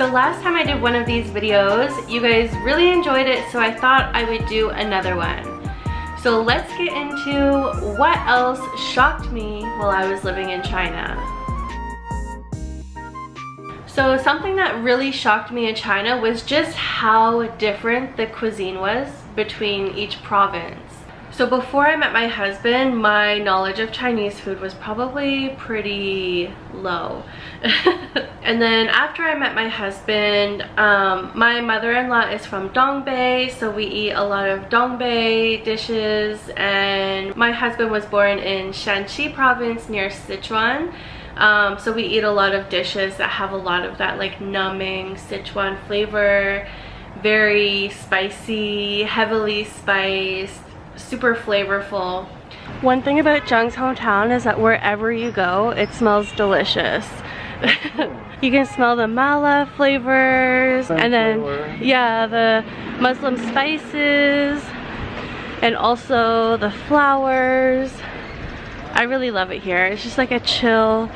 So last time I did one of these videos, you guys really enjoyed it, so I thought I would do another one. So let's get into what else shocked me while I was living in China. So something that really shocked me in China was just how different the cuisine was between each province. So before I met my husband, my knowledge of Chinese food was probably pretty low. And then after I met my husband, my mother-in-law is from Dongbei, so we eat a lot of Dongbei dishes, and my husband was born in Shaanxi province near Sichuan. So we eat a lot of dishes that have a lot of that like numbing Sichuan flavor, very spicy, heavily spiced, super flavorful. One thing about Zheng's hometown is that wherever you go, it smells delicious. You can smell the mala flavors, and then yeah, the Muslim spices, and also the flowers. I really love it here. It's just like a chill,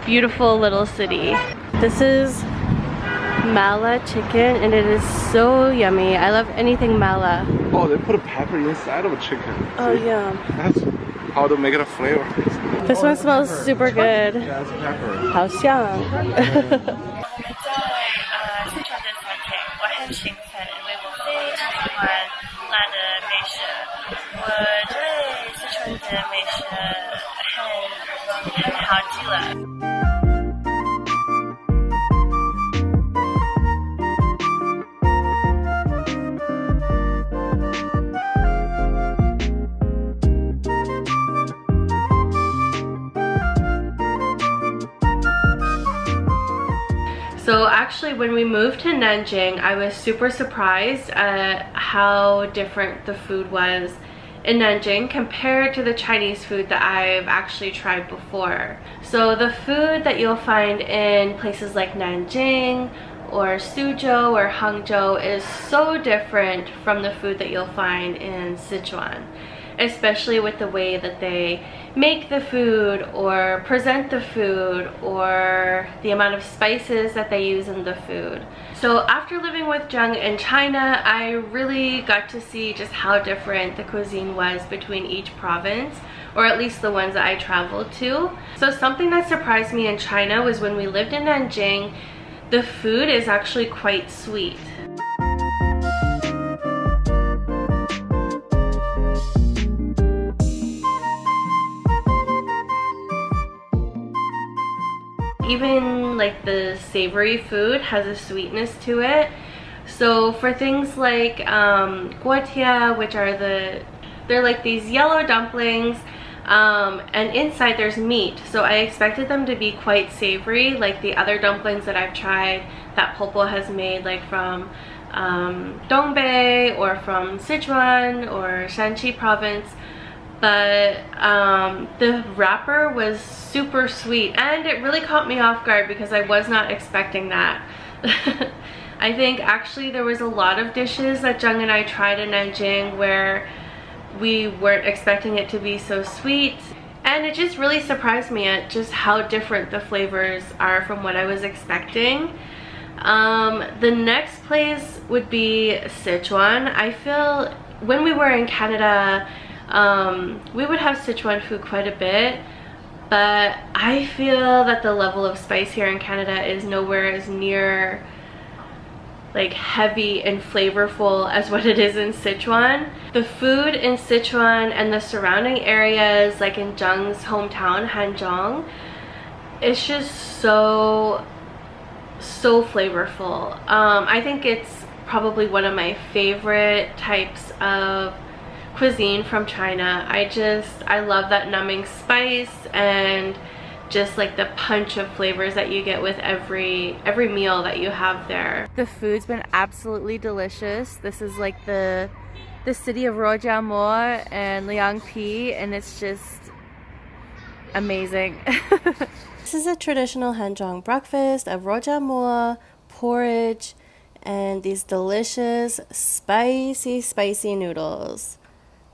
beautiful little city. This is mala chicken, and it is so yummy. I love anything mala. Oh, they put a pepper inside of a chicken. Oh yeah. That's how to make it a flavor. This one smells super good. Yeah, it's pepper. 好香。So actually when we moved to Nanjing, I was super surprised at how different the food was in Nanjing compared to the Chinese food that I've actually tried before. So the food that you'll find in places like Nanjing or Suzhou or Hangzhou is so different from the food that you'll find in Sichuan, especially with the way that they make the food or present the food or the amount of spices that they use in the food. So after living with Zheng in China, I really got to see just how different the cuisine was between each province, or at least the ones that I traveled to. So something that surprised me in China was when we lived in Nanjing, the food is actually quite sweet. Even like the savory food has a sweetness to it. So for things like guotia, which are they're like these yellow dumplings, and inside there's meat. So I expected them to be quite savory, like the other dumplings that I've tried that Popo has made, like from Dongbei or from Sichuan or Shaanxi province. But the wrapper was super sweet, and it really caught me off guard because I was not expecting that. I think actually there was a lot of dishes that Zheng and I tried in Nanjing where we weren't expecting it to be so sweet, and it just really surprised me at just how different the flavors are from what I was expecting. The next place would be Sichuan. I feel when we were in Canada, we would have Sichuan food quite a bit, but I feel that the level of spice here in Canada is nowhere as near like heavy and flavorful as what it is in Sichuan. The food in Sichuan and the surrounding areas, like in Zheng's hometown, Hanzhong, it's just so flavorful. I think it's probably one of my favorite types of cuisine from China. I love that numbing spice and just like the punch of flavors that you get with every meal that you have there. The food's been absolutely delicious. This is like the city of Rojiamo and Liangpi, and it's just amazing. This is a traditional Hanzhong breakfast of Rojiamo, porridge, and these delicious spicy, spicy, noodles.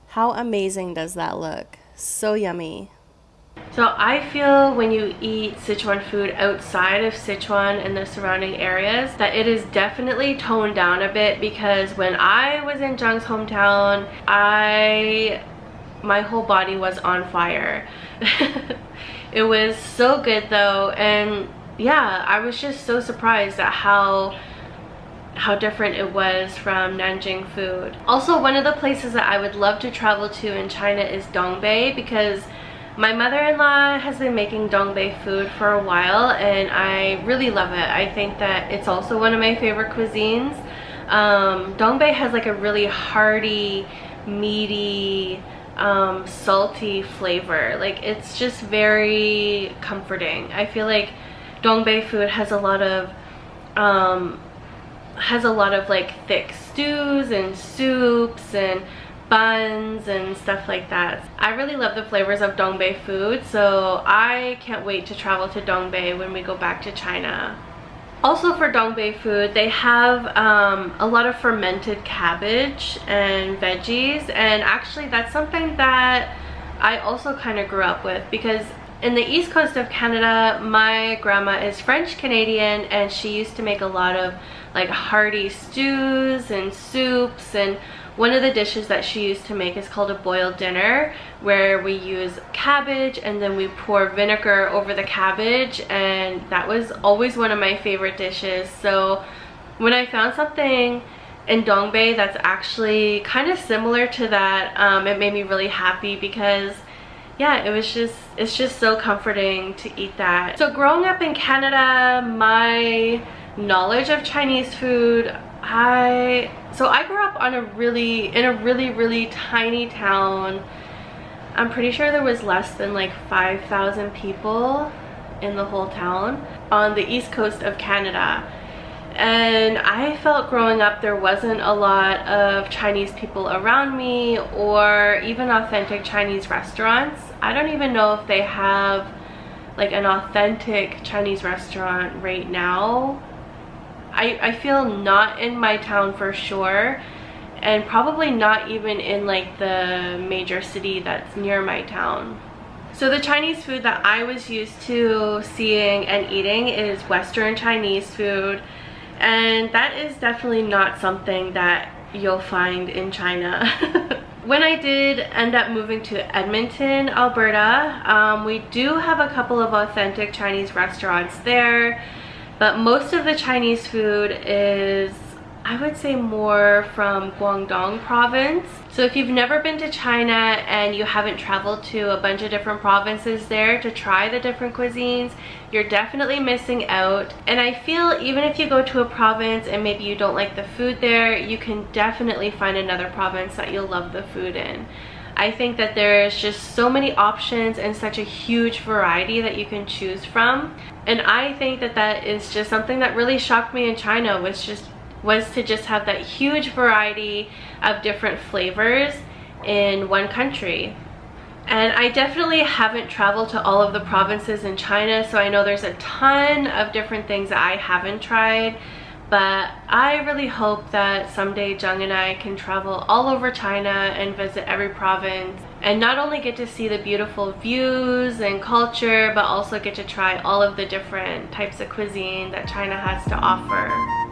How amazing does that look? So yummy. So I feel when you eat Sichuan food outside of Sichuan and the surrounding areas that it is definitely toned down a bit, because when I was in Zhang's hometown, my whole body was on fire. It was so good though, and yeah, I was just so surprised at how different it was from Nanjing food. Also, one of the places that I would love to travel to in China is Dongbei, because my mother-in-law has been making Dongbei food for a while and I really love it. I think that it's also one of my favorite cuisines. Dongbei has like a really hearty, meaty, salty flavor. Like, it's just very comforting. I feel like Dongbei food has a lot of like thick stews and soups and buns and stuff like that. I really love the flavors of Dongbei food, so I can't wait to travel to Dongbei when we go back to China. Also, for Dongbei food, they have a lot of fermented cabbage and veggies, and actually that's something that I also kind of grew up with, because in the east coast of Canada, my grandma is French Canadian and she used to make a lot of like hearty stews and soups, and one of the dishes that she used to make is called a boiled dinner, where we use cabbage and then we pour vinegar over the cabbage, and that was always one of my favorite dishes. So when I found something in Dongbei that's actually kind of similar to that, it made me really happy, because yeah, it's just so comforting to eat that. So growing up in Canada, my knowledge of Chinese food, I grew up in a really tiny town. I'm pretty sure there was less than like 5,000 people in the whole town on the east coast of Canada. And I felt growing up there wasn't a lot of Chinese people around me, or even authentic Chinese restaurants. I don't even know if they have like an authentic Chinese restaurant right now. I feel not in my town for sure, and probably not even in like the major city that's near my town. So the Chinese food that I was used to seeing and eating is Western Chinese food, and that is definitely not something that you'll find in China. When I did end up moving to Edmonton, Alberta, we do have a couple of authentic Chinese restaurants there, but most of the Chinese food is, I would say, more from Guangdong province. So if you've never been to China and you haven't traveled to a bunch of different provinces there to try the different cuisines, you're definitely missing out. And I feel even if you go to a province and maybe you don't like the food there, you can definitely find another province that you'll love the food in. I think that there's just so many options and such a huge variety that you can choose from. And I think that that is just something that really shocked me in China, was to just have that huge variety of different flavors in one country. And I definitely haven't traveled to all of the provinces in China, so I know there's a ton of different things that I haven't tried, but I really hope that someday Zhang and I can travel all over China and visit every province, and not only get to see the beautiful views and culture, but also get to try all of the different types of cuisine that China has to offer.